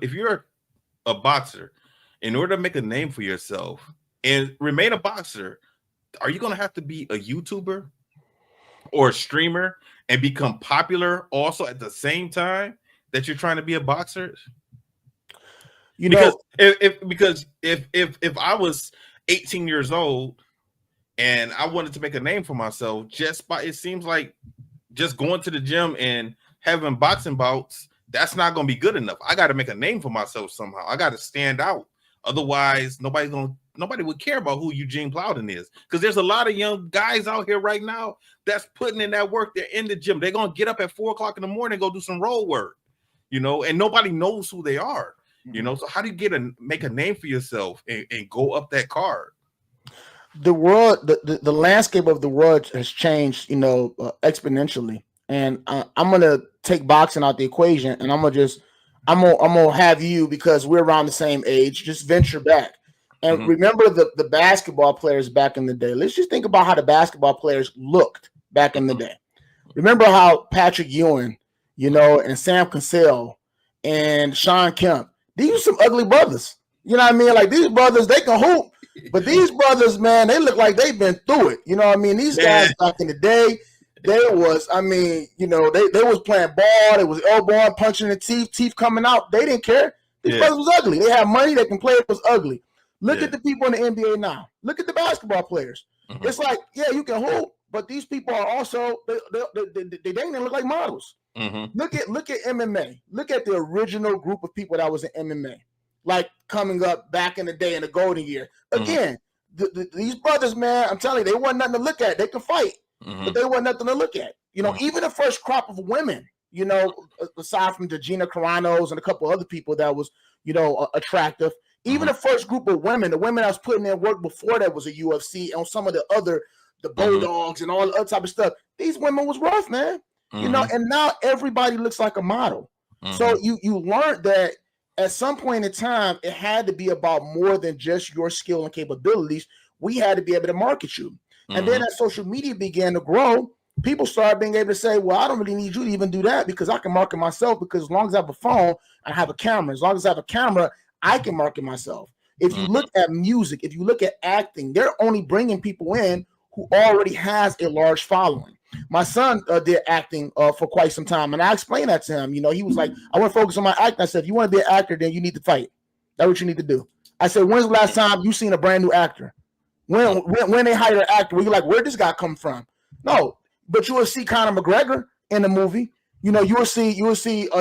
If you're a boxer, in order to make a name for yourself and remain a boxer, are you going to have to be a YouTuber or a streamer and become popular also at the same time that you're trying to be a boxer? You Because know, if I was 18 years old and I wanted to make a name for myself just by, it seems like just going to the gym and having boxing bouts, that's not going to be good enough. I got to make a name for myself somehow. I got to stand out. Otherwise, nobody would care about who Eugene Plowden is, because there's a lot of young guys out here right now that's putting in that work. They're in the gym. They're going to get up at 4:00 in the morning and go do some roll work, and nobody knows who they are, So how do you make a name for yourself and go up that card? the world, the landscape of the world has changed, exponentially. And I'm gonna take boxing out the equation, and I'm gonna have you, because we're around the same age, just venture back and remember the basketball players back in the day. Let's just think about how the basketball players looked back in the day. Remember how Patrick Ewing, and Sam Cassell and Sean Kemp, these are some ugly brothers. You know what I mean? Like, these brothers, they can hoop, but these brothers, man, they look like they've been through it. You know what I mean? These guys back in the day, they was playing ball. They was elbowing, punching the teeth coming out. They didn't care. These brothers was ugly. They had money. They can play. It was ugly. Look at the people in the NBA now. Look at the basketball players. It's like, yeah, you can hoop, but these people are also they didn't look like models. Look at MMA. Look at the original group of people that was in MMA, like coming up back in the day in the golden year. Again, these brothers, man, I'm telling you, they wasn't nothing to look at. They can fight, but they wasn't nothing to look at. Even the first crop of women, aside from the Gina Carano's and a couple other people that was, attractive. Even the first group of women, the women that was putting in work before there was a UFC, and some of the Bulldogs and all the other type of stuff. These women was rough, man. And now everybody looks like a model. So you learned that at some point in time, it had to be about more than just your skill and capabilities. We had to be able to market you. And then as social media began to grow, people started being able to say, well, I don't really need you to even do that, because I can market myself, because as long as I have a phone, I have a camera. As long as I have a camera, I can market myself. If you look at music, if you look at acting, they're only bringing people in who already has a large following. My son did acting for quite some time, and I explained that to him. He was like, I want to focus on my acting. I said, if you want to be an actor, then you need to fight. That's what you need to do. I said, when's the last time you seen a brand new actor? When they hire an actor, where you're like, where did this guy come from? No, but you will see Conor McGregor in the movie. You will see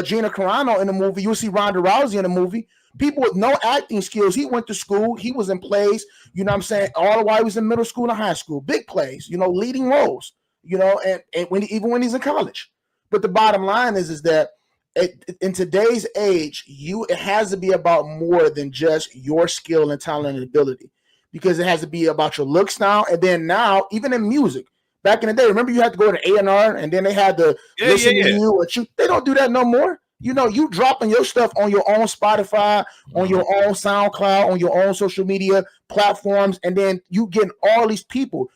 Gina Carano in the movie. You will see Ronda Rousey in the movie. People with no acting skills. He went to school. He was in plays. What I'm saying? All the while he was in middle school and high school. Big plays. Leading roles. And even when he's in college. But the bottom line is that in today's age, it has to be about more than just your skill and talent and ability, because it has to be about your looks now. And then now, even in music, back in the day, remember you had to go to A&R, and then they had to listen to you or you. They don't do that no more. You dropping your stuff on your own Spotify, on your own SoundCloud, on your own social media platforms, and then you getting all these people.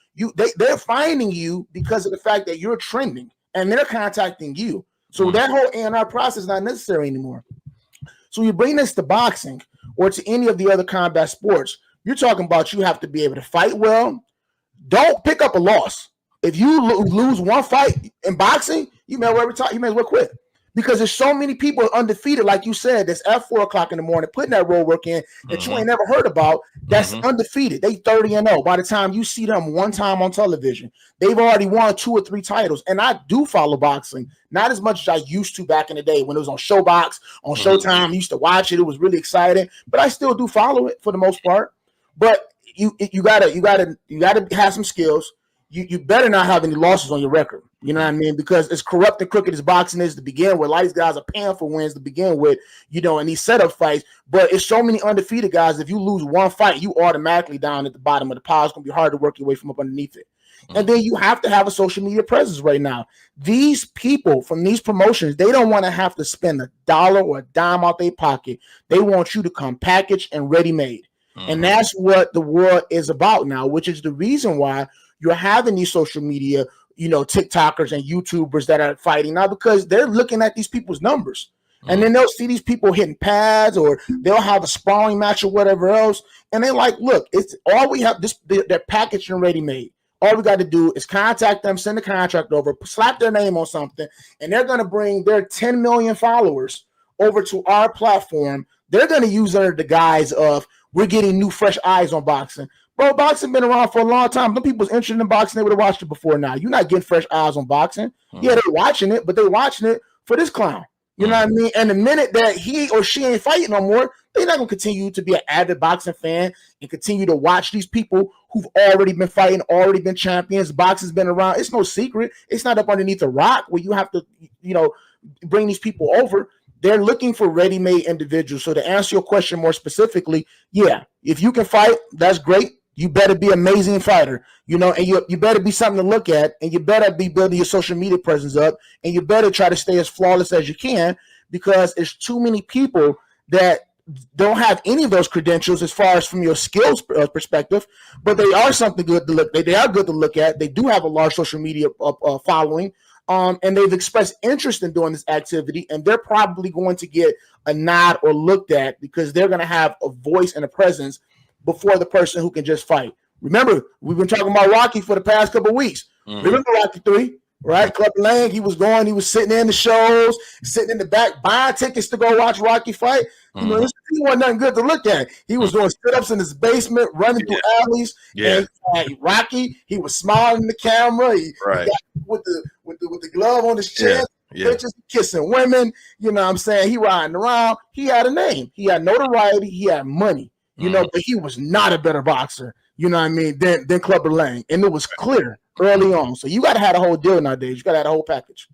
They're finding you because of the fact that you're trending, and they're contacting you. So that whole A&R process is not necessary anymore. So you bring this to boxing or to any of the other combat sports, you're talking about you have to be able to fight well. Don't pick up a loss. If you lose one fight in boxing, you may as well retire. You may as well quit. Because there's so many people undefeated, like you said, that's at 4:00 in the morning putting that road work in that you ain't never heard about. That's undefeated. They 30-0. By the time you see them one time on television, they've already won 2 or 3 titles. And I do follow boxing, not as much as I used to back in the day when it was on Showbox, on Showtime. I used to watch it. It was really exciting. But I still do follow it for the most part. But you gotta have some skills. You better not have any losses on your record. You know what I mean? Because as corrupt and crooked as boxing is to begin with, a lot of these guys are paying for wins to begin with, in these setup fights. But it's so many undefeated guys. If you lose one fight, you automatically down at the bottom of the pile. It's going to be hard to work your way from up underneath it. And then you have to have a social media presence right now. These people from these promotions, they don't want to have to spend $1 or a dime out their pocket. They want you to come packaged and ready-made. And that's what the world is about now, which is the reason why you're having these social media, TikTokers and YouTubers that are fighting now, because they're looking at these people's numbers. And then they'll see these people hitting pads, or they'll have a sparring match or whatever else. And they're like, look, it's all we have, they're packaged and ready made. All we got to do is contact them, send the contract over, slap their name on something, and they're going to bring their 10 million followers over to our platform. They're going to use under the guise of, we're getting new, fresh eyes on boxing. Bro, boxing been around for a long time. Some people's interested in boxing, they would have watched it before now. You're not getting fresh eyes on boxing. Yeah, they're watching it, but they're watching it for this clown. You know what I mean? And the minute that he or she ain't fighting no more, they're not going to continue to be an avid boxing fan and continue to watch these people who've already been fighting, already been champions. Boxing's been around. It's no secret. It's not up underneath a rock where you have to, bring these people over. They're looking for ready-made individuals. So to answer your question more specifically, yeah, if you can fight, that's great. You better be an amazing fighter, and you better be something to look at, and you better be building your social media presence up, and you better try to stay as flawless as you can, because there's too many people that don't have any of those credentials as far as from your skills perspective, but they are something good to look. They are good to look at. They do have a large social media following, and they've expressed interest in doing this activity, and they're probably going to get a nod or looked at because they're going to have a voice and a presence before the person who can just fight. Remember, we've been talking about Rocky for the past couple of weeks. Remember Rocky 3, right? Clubber Lang, he was sitting in the shows, sitting in the back, buying tickets to go watch Rocky fight. He wasn't nothing good to look at. He was doing sit-ups in his basement, running through alleys. Yeah. And Rocky, he was smiling in the camera. He got with the glove on his chest. Bitches kissing women. You know what I'm saying? He riding around. He had a name. He had notoriety. He had money. But he was not a better boxer, than Clubber Lang. And it was clear early on. So you got to have a whole deal nowadays. You got to have a whole package.